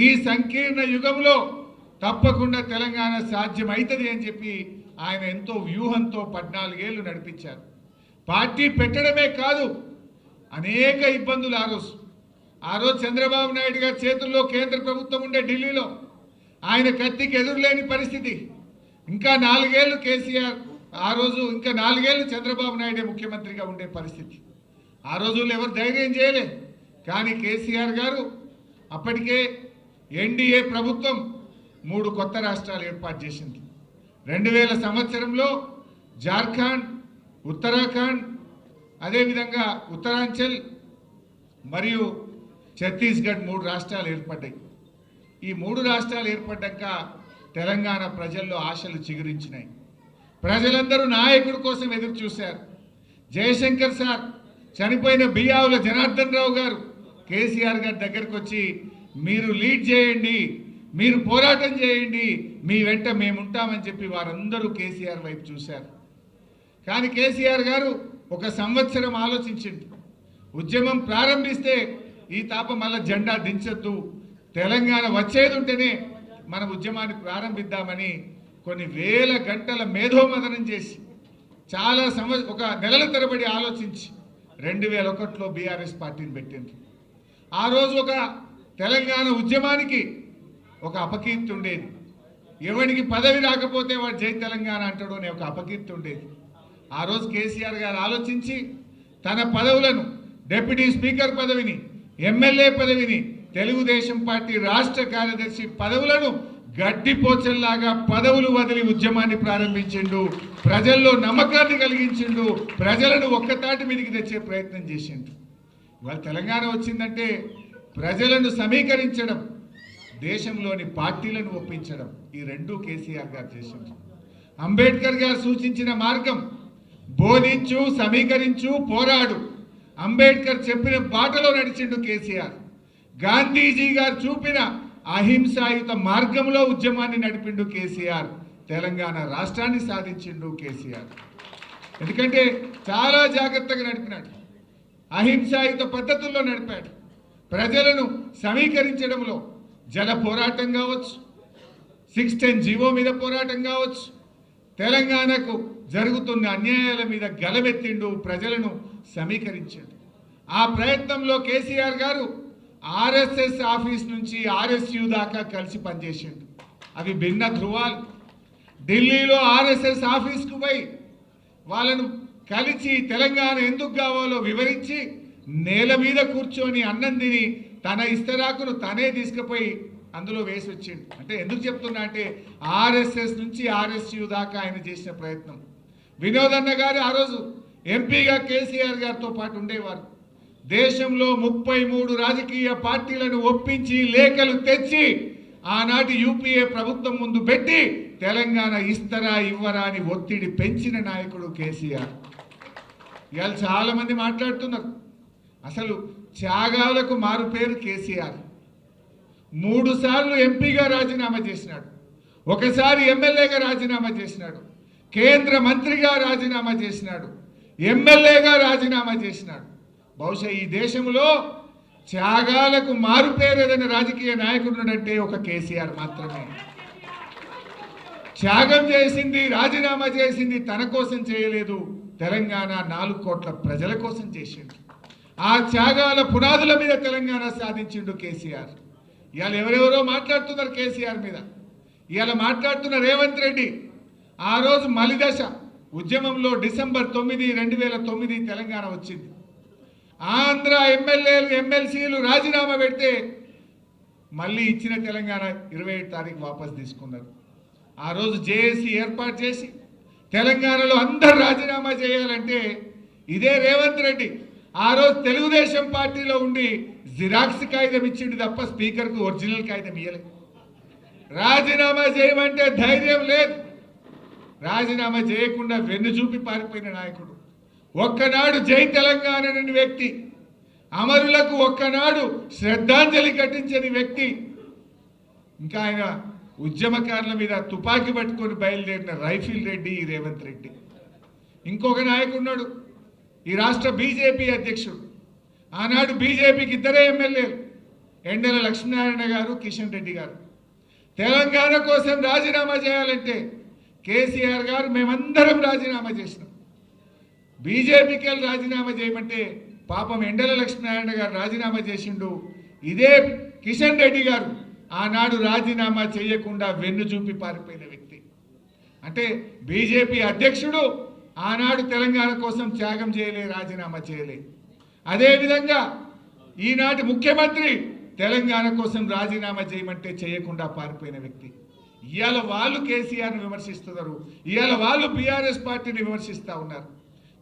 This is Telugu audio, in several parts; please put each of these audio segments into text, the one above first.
ఈ సంకీర్ణ యుగంలో తప్పకుండా తెలంగాణ సాధ్యమవుతుంది అని చెప్పి ఆయన ఎంతో వ్యూహంతో 14 ఏళ్ళు నడిపించారు. పార్టీ పెట్టడమే కాదు, అనేక ఇబ్బందులు ఆ రోజు చంద్రబాబు నాయుడు గారి చేతుల్లో కేంద్ర ప్రభుత్వం ఉండే ఢిల్లీలో ఆయన కత్తికి ఎదురులేని పరిస్థితి. ఇంకా 4 ఏళ్ళు కేసీఆర్, ఆ రోజు ఇంకా 4 ఏళ్ళు చంద్రబాబు నాయుడే ముఖ్యమంత్రిగా ఉండే పరిస్థితి. ఆ రోజుల్లో ఎవరు ధైర్యం చేయలే. కానీ కేసీఆర్ గారు అప్పటికే ఎన్డీఏ ప్రభుత్వం 3 కొత్త రాష్ట్రాలు ఏర్పాటు చేసింది. 2000 సంవత్సరంలో జార్ఖండ్, ఉత్తరాఖండ్, అదేవిధంగా ఉత్తరాంచల్ మరియు ఛత్తీస్గఢ్ 3 రాష్ట్రాలు ఏర్పడ్డాయి. ఈ 3 రాష్ట్రాలు ఏర్పడ్డాక తెలంగాణ ప్రజల్లో ఆశలు చిగురించినాయి. ప్రజలందరూ నాయకుడి కోసం ఎదురు చూశారు. జయశంకర్ సార్, చనిపోయిన బియ్యావుల జనార్దన్ రావు గారు కేసీఆర్ గారి దగ్గరకు వచ్చి మీరు లీడ్ చేయండి, మీరు పోరాటం చేయండి, మీ వెంట మేముంటామని చెప్పి వారందరూ కేసీఆర్ వైపు చూశారు. కానీ కేసీఆర్ గారు 1 సంవత్సరం ఆలోచించింది. ఉద్యమం ప్రారంభిస్తే ఈ తాప మళ్ళీ జెండా దించొద్దు, తెలంగాణ వచ్చేది ఉంటేనే మన ఉద్యమాన్ని ప్రారంభిద్దామని కొన్ని వేల గంటల మేధోమథనం చేసి చాలా ఒక నెలల తరబడి ఆలోచించి 2001లో బీఆర్ఎస్ పార్టీని పెట్టింది. ఆ రోజు ఒక తెలంగాణ ఉద్యమానికి ఒక అపకీర్తి ఉండేది. ఎవరికి పదవి రాకపోతే వాడు జై తెలంగాణ అంటాడు అనే ఒక అపకీర్తి ఉండేది. ఆ రోజు కేసీఆర్ గారు ఆలోచించి తన పదవులను, డిప్యూటీ స్పీకర్ పదవిని, ఎమ్మెల్యే పదవిని, తెలుగుదేశం పార్టీ రాష్ట్ర కార్యదర్శి పదవులను గడ్డిపోచల్లాగా పదవులు వదిలి ఉద్యమాన్ని ప్రారంభించిండు. ప్రజల్లో నమ్మకాన్ని కలిగించిండు. ప్రజలను ఒక్కతాటి మీదకి తెచ్చే ప్రయత్నం చేసిండు. ఇవాళ తెలంగాణ వచ్చిందంటే ప్రజలను సమీకరించడం, దేశంలోని పార్టీలను ఒప్పించడం, ఈ 2 కేసీఆర్ గారు చేసిండు. అంబేద్కర్ గారు సూచించిన మార్గం బోధించు, సమీకరించు, పోరాడు. అంబేద్కర్ చెప్పిన బాటలో నడిచిండు కేసీఆర్. గాంధీజీ గారు చూపిన అహింసాయుత మార్గంలో ఉద్యమాన్ని నడిపిండు కేసీఆర్. తెలంగాణ రాష్ట్రాన్ని సాధించిండు కేసీఆర్. ఎందుకంటే చాలా జాగ్రత్తగా నడిపినాడు, అహింసాయుత పద్ధతుల్లో నడిపాడు. ప్రజలను సమీకరించడంలో జల పోరాటం కావచ్చు, 610 జీవో మీద పోరాటం కావచ్చు, తెలంగాణకు జరుగుతున్న అన్యాయాల మీద గలమెత్తిండు, ప్రజలను సమీకరించాడు. ఆ ప్రయత్నంలో కేసీఆర్ గారు ఆర్ఎస్ఎస్ ఆఫీస్ నుంచి ఆర్ఎస్యు దాకా కలిసి పనిచేసిండు. అవి భిన్న ధృవాలు. ఢిల్లీలో ఆర్ఎస్ఎస్ ఆఫీస్కు పోయి వాళ్ళను కలిసి తెలంగాణ ఎందుకు కావాలో వివరించి నేల మీద కూర్చొని అన్నం తిని తన ఇస్తరాకును తనే తీసుకుపోయి అందులో వేసి వచ్చిండు. అంటే ఎందుకు చెప్తున్నా అంటే ఆర్ఎస్ఎస్ నుంచి ఆర్ఎస్యు దాకా ఆయన చేసిన ప్రయత్నం. వినోదన్న గారు ఆ రోజు ఎంపీగా కేసీఆర్ గారితో పాటు ఉండేవారు. దేశంలో 33 రాజకీయ పార్టీలను ఒప్పించి లేఖలు తెచ్చి ఆనాటి యూపీఏ ప్రభుత్వం ముందు పెట్టి తెలంగాణ ఇస్తరా ఇవ్వరా అని ఒత్తిడి పెంచిన నాయకుడు కేసీఆర్. ఇవాళ చాలా మంది మాట్లాడుతున్నారు, అసలు త్యాగాలకు మారు పేరు కేసీఆర్. 3 సార్లు ఎంపీగా రాజీనామా చేసినాడు, ఒకసారి ఎమ్మెల్యేగా రాజీనామా చేసినాడు, కేంద్ర మంత్రిగా రాజీనామా చేసినాడు, ఎమ్మెల్యేగా రాజీనామా చేసినాడు. బహుశా ఈ దేశంలో త్యాగాలకు మారు పేరు ఏదైనా రాజకీయ నాయకుడునంటే ఒక కేసీఆర్ మాత్రమే. త్యాగం చేసింది, రాజీనామా చేసింది తన కోసం చేయలేదు, తెలంగాణ 4 కోట్ల ప్రజల కోసం చేసిండు. ఆ త్యాగాల పునాదుల మీద తెలంగాణ సాధించిండు కేసీఆర్. ఇవాళ ఎవరెవరో మాట్లాడుతున్నారు కేసీఆర్ మీద. ఇవాళ మాట్లాడుతున్న రేవంత్ రెడ్డి ఆ రోజు మలిదశ ఉద్యమంలో డిసెంబర్ 9, 2009 తెలంగాణ వచ్చింది. ఆంధ్ర ఎమ్మెల్యేలు, ఎమ్మెల్సీలు రాజీనామా పెడితే మళ్ళీ ఇచ్చిన తెలంగాణ 27 తారీఖు వాపసు తీసుకున్నారు. ఆ రోజు జేఏసీ ఏర్పాటు చేసి తెలంగాణలో అందరు రాజీనామా చేయాలంటే ఇదే రేవంత్ రెడ్డి ఆ రోజు తెలుగుదేశం పార్టీలో ఉండి జిరాక్స్ కాగితం ఇచ్చిండు తప్ప స్పీకర్కు ఒరిజినల్ కాగితం ఇవ్వలేదు. రాజీనామా చేయమంటే ధైర్యం లేదు, రాజీనామా చేయకుండా వెన్ను చూపి పారిపోయిన నాయకుడు. ఒక్కనాడు జై తెలంగాణ అనే వ్యక్తి, అమరులకు ఒక్కనాడు శ్రద్ధాంజలి ఘటించని వ్యక్తి, ఇంకా ఆయన ఉద్యమకారుల మీద తుపాకీ పట్టుకొని బయలుదేరిన రైఫిల్ రెడ్డి రేవంత్ రెడ్డి. ఇంకొక నాయకుడున్నాడు ఈ రాష్ట్ర బీజేపీ అధ్యక్షుడు. ఆనాడు బీజేపీకి 2 ఎమ్మెల్యేలు, ఎండల లక్ష్మీనారాయణ గారు, కిషన్ రెడ్డి గారు. తెలంగాణ కోసం రాజీనామా చేయాలంటే కేసీఆర్ గారు మేమందరం రాజీనామా చేసినాం. బీజేపీకి వెళ్ళి రాజీనామా చేయమంటే పాపం ఎండల లక్ష్మీనారాయణ గారు రాజీనామా చేసిండు. ఇదే కిషన్ రెడ్డి గారు ఆనాడు రాజీనామా చేయకుండా వెన్ను చూపి పారిపోయిన వ్యక్తి. అంటే బీజేపీ అధ్యక్షుడు ఆనాడు తెలంగాణ కోసం త్యాగం చేయలే, రాజీనామా చేయలే. అదేవిధంగా ఈనాటి ముఖ్యమంత్రి తెలంగాణ కోసం రాజీనామా చేయమంటే చేయకుండా పారిపోయిన వ్యక్తి. ఇవాళ వాళ్ళు కేసీఆర్ని విమర్శిస్తున్నారు, ఇవాళ వాళ్ళు బీఆర్ఎస్ పార్టీని విమర్శిస్తూ ఉన్నారు.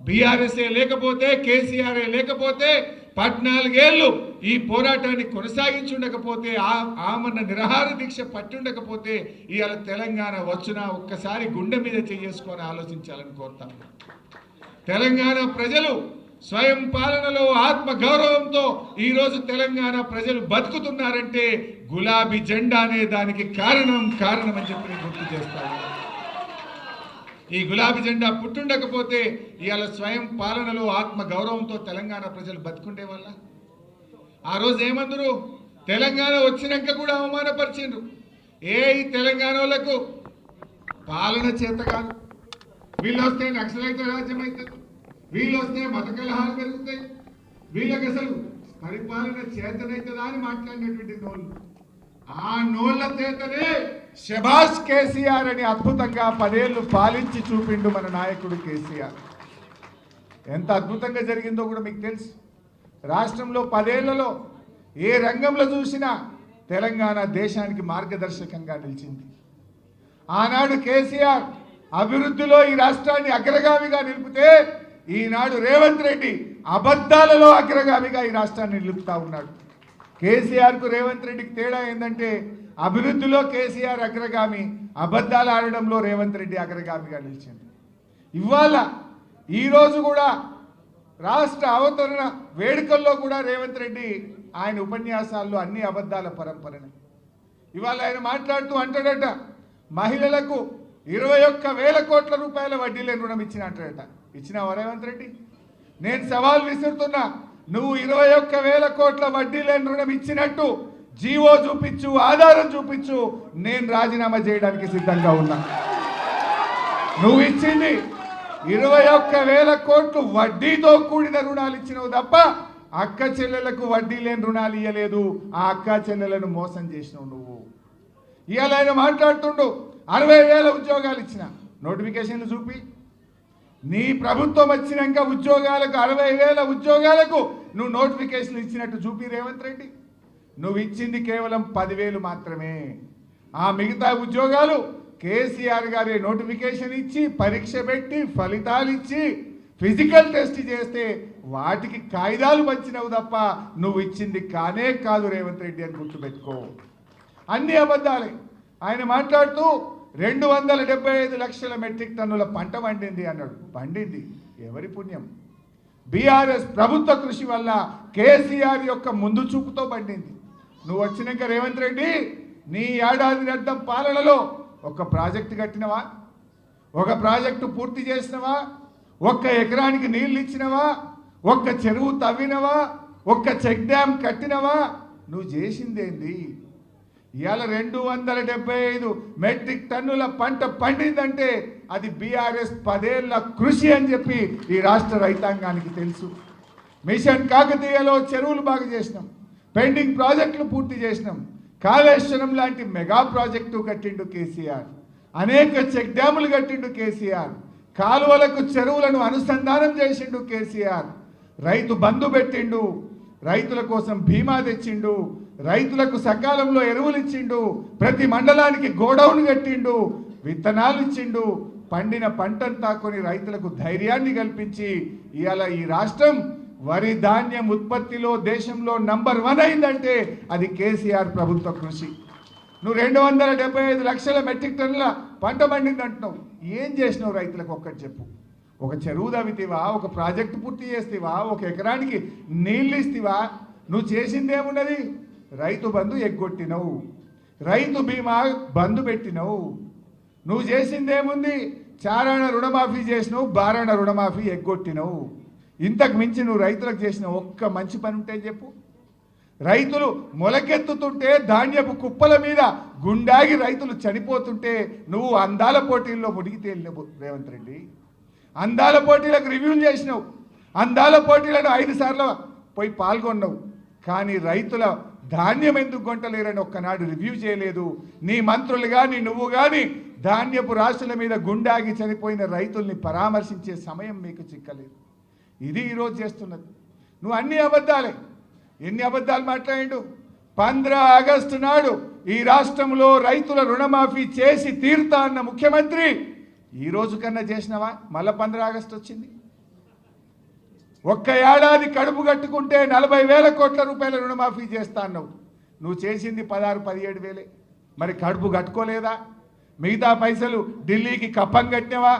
బీఆర్ఎస్ఏ లేకపోతే, కేసీఆర్ఏ లేకపోతే 14 ఏళ్ళు ఈ పోరాటాన్ని కొనసాగించుండకపోతే, ఆమరణ నిరాహార దీక్ష పట్టుండకపోతే ఇవాళ తెలంగాణ వచ్చునా ఒక్కసారి గుండె మీద చేసుకొని ఆలోచించాలని కోరుతాం. తెలంగాణ ప్రజలు స్వయం పాలనలో ఆత్మ గౌరవంతో ఈరోజు తెలంగాణ ప్రజలు బతుకుతున్నారంటే గులాబీ జెండా అనే దానికి కారణం అని చెప్పి గుర్తు చేస్తాను. ఈ గులాబీ జెండా పుట్టుండకపోతే ఇవాళ స్వయం పాలనలో ఆత్మ గౌరవంతో తెలంగాణ ప్రజలు బతుకుండే వల్ల. ఆ రోజు ఏమందరు తెలంగాణ వచ్చినాక కూడా అవమానపరిచిండ్రు. ఈ తెలంగాణ వాళ్ళకు పాలన చేత కాదు, వీళ్ళు వస్తే నక్సలైట్ రాజ్యం అవుతుంది, వీళ్ళు వస్తే మత కలహాలు పెరుగుతాయి, వీళ్ళకి అసలు పరిపాలన చేతనైతుందా అని మాట్లాడినటువంటి నోళ్ళు. ఆ నోళ్ల చేతనే శభాష్ కేసీఆర్ అని అద్భుతంగా 10 ఏళ్ళు పాలించి చూపిండు మన నాయకుడు కేసీఆర్. ఎంత అద్భుతంగా జరిగిందో కూడా మీకు తెలుసు. రాష్ట్రంలో 10 ఏళ్లలో ఏ రంగంలో చూసినా తెలంగాణ దేశానికి మార్గదర్శకంగా నిలిచింది. ఆనాడు కేసీఆర్ అభివృద్ధిలో ఈ రాష్ట్రాన్ని అగ్రగామిగా నిలిపితే ఈనాడు రేవంత్ రెడ్డి అబద్ధాలలో అగ్రగామిగా ఈ రాష్ట్రాన్ని నిలుపుతా ఉన్నాడు. కేసీఆర్కు రేవంత్ రెడ్డికి తేడా ఏంటంటే అభివృద్ధిలో కేసీఆర్ అగ్రగామి, అబద్ధాలు ఆడడంలో రేవంత్ రెడ్డి అగ్రగామిగా నిలిచింది. ఇవాళ ఈరోజు కూడా రాష్ట్ర అవతరణ వేడుకల్లో కూడా రేవంత్ రెడ్డి ఆయన ఉపన్యాసాల్లో అన్ని అబద్ధాల పరంపరనే. ఇవాళ ఆయన మాట్లాడుతూ అంటాడట, మహిళలకు 21,000 కోట్ల రూపాయల వడ్డీ లేని రుణం ఇచ్చిన అంటాడట. ఇచ్చినావా రేవంత్ రెడ్డి? నేను సవాల్ విసురుతున్నా, నువ్వు 21,000 కోట్ల వడ్డీ లేని రుణం ఇచ్చినట్టు జీవో చూపించు, ఆధారం చూపించు, నేను రాజీనామా చేయడానికి సిద్ధంగా ఉన్నా. నువ్వు ఇచ్చింది 21,000 కోట్లు వడ్డీతో కూడిన రుణాలు ఇచ్చినావు తప్ప అక్క చెల్లెలకు వడ్డీ లేని రుణాలు ఇవ్వలేదు. ఆ అక్క చెల్లెలను మోసం చేసినావు నువ్వు. ఇవాళ ఆయన మాట్లాడుతుండు 60,000 ఉద్యోగాలు ఇచ్చిన నోటిఫికేషన్లు చూపి. నీ ప్రభుత్వం వచ్చినాక ఉద్యోగాలకు 60,000 ఉద్యోగాలకు నువ్వు నోటిఫికేషన్లు ఇచ్చినట్టు చూపి రేవంత్ రెడ్డి. నువ్వు ఇచ్చింది కేవలం 10,000 మాత్రమే. ఆ మిగతా ఉద్యోగాలు కేసీఆర్ గారి నోటిఫికేషన్ ఇచ్చి, పరీక్ష పెట్టి, ఫలితాలు ఇచ్చి, ఫిజికల్ టెస్ట్ చేస్తే వాటికి కాయిదాలు పంచినవు తప్ప నువ్వు ఇచ్చింది కానే కాదు రేవంత్ రెడ్డి అని గుర్తుపెట్టుకో. అన్ని అబద్ధాలే. ఆయన మాట్లాడుతూ 275 లక్షల మెట్రిక్ టన్నుల పంట పండింది అన్నాడు. పండింది ఎవరి పుణ్యం? బీఆర్ఎస్ ప్రభుత్వ కృషి వల్ల, కేసీఆర్ యొక్క ముందు చూపుతో పండింది. నువ్వు వచ్చినాక రేవంత్ రెడ్డి నీ ఏడాది అర్థం పాలనలో ఒక ప్రాజెక్టు కట్టినవా? ఒక ప్రాజెక్టు పూర్తి చేసినవా? ఒక్క ఎకరానికి నీళ్ళు ఇచ్చినవా? ఒక్క చెరువు తవ్వినవా? ఒక్క చెక్ డ్యామ్ కట్టినవా? నువ్వు చేసిందేంది? ఇవాళ 275 మెట్రిక్ టన్నుల పంట పండిందంటే అది బీఆర్ఎస్ 10 ఏళ్ల కృషి అని చెప్పి ఈ రాష్ట్ర రైతాంగానికి తెలుసు. మిషన్ కాకతీయలో చెరువులు బాగు చేసినాం, పెండింగ్ ప్రాజెక్టులు పూర్తి చేసినాం, కాళేశ్వరం లాంటి మెగా ప్రాజెక్టు కట్టిండు కేసీఆర్, అనేక చెక్ డ్యాములు కట్టిండు కేసీఆర్, కాలువలకు చెరువులను అనుసంధానం చేసిండు కేసీఆర్, రైతు బంధు పెట్టిండు, రైతుల కోసం బీమా తెచ్చిండు, రైతులకు సకాలంలో ఎరువులు ఇచ్చిండు, ప్రతి మండలానికి గోడౌన్ కట్టిండు, విత్తనాలు ఇచ్చిండు, పండిన పంటంతా కొని రైతులకు ధైర్యాన్ని కల్పించి ఇవాళ ఈ రాష్ట్రం వరి ధాన్యం ఉత్పత్తిలో దేశంలో నంబర్ 1 అయిందంటే అది కేసీఆర్ ప్రభుత్వ కృషి. నువ్వు 275 లక్షల మెట్రిక్ టన్నుల పంట పండింది అంటున్నావు. ఏం చేసినావు రైతులకు ఒక్కటి చెప్పు. ఒక చెరువు తవ్వితేవా? ఒక ప్రాజెక్టు పూర్తి చేస్తేవా? ఒక ఎకరానికి నీళ్ళు ఇస్తేవా? నువ్వు చేసిందేమున్నది? రైతు బంధు ఎగ్గొట్టినవు, రైతు బీమా బంధు పెట్టినవు. నువ్వు చేసిందేముంది? చారాణ రుణమాఫీ చేసినావు, బారాణ రుణమాఫీ ఎగ్గొట్టినవు. ఇంతకు మించి నువ్వు రైతులకు చేసిన ఒక్క మంచి పని ఉంటే చెప్పు. రైతులు మొలకెత్తుతుంటే ధాన్యపు కుప్పల మీద గుండాగి రైతులు చనిపోతుంటే నువ్వు అందాల పోటీల్లో మునిగి తేలినవు రేవంత్ రెడ్డి. అందాల పోటీలకు రివ్యూలు చేసినావు, అందాల పోటీలను 5 సార్లు పోయి పాల్గొన్నావు. కానీ రైతుల ధాన్యం ఎందుకు కొంటలేరని ఒక్కనాడు రివ్యూ చేయలేదు. నీ మంత్రులు కానీ నువ్వు కానీ ధాన్యపు రాశుల మీద గుండాగి చనిపోయిన రైతుల్ని పరామర్శించే సమయం మీకు చిక్కలేదు. ఇది ఈరోజు చేస్తున్నది. నువ్వు అన్ని అబద్ధాలే. ఎన్ని అబద్ధాలు మాట్లాడిండు? 15 ఆగస్టు నాడు ఈ రాష్ట్రంలో రైతుల రుణమాఫీ చేసి తీరుతా అన్న ముఖ్యమంత్రి ఈ రోజు కన్నా చేసినావా? మళ్ళీ 15 ఆగస్టు వచ్చింది. ఒక్క ఏడాది కడుపు కట్టుకుంటే 40,000 కోట్ల రూపాయల రుణమాఫీ చేస్తా అన్నావు. నువ్వు చేసింది 16-17 వేలే. మరి కడుపు కట్టుకోలేదా? మిగతా పైసలు ఢిల్లీకి కప్పం కట్టినవా?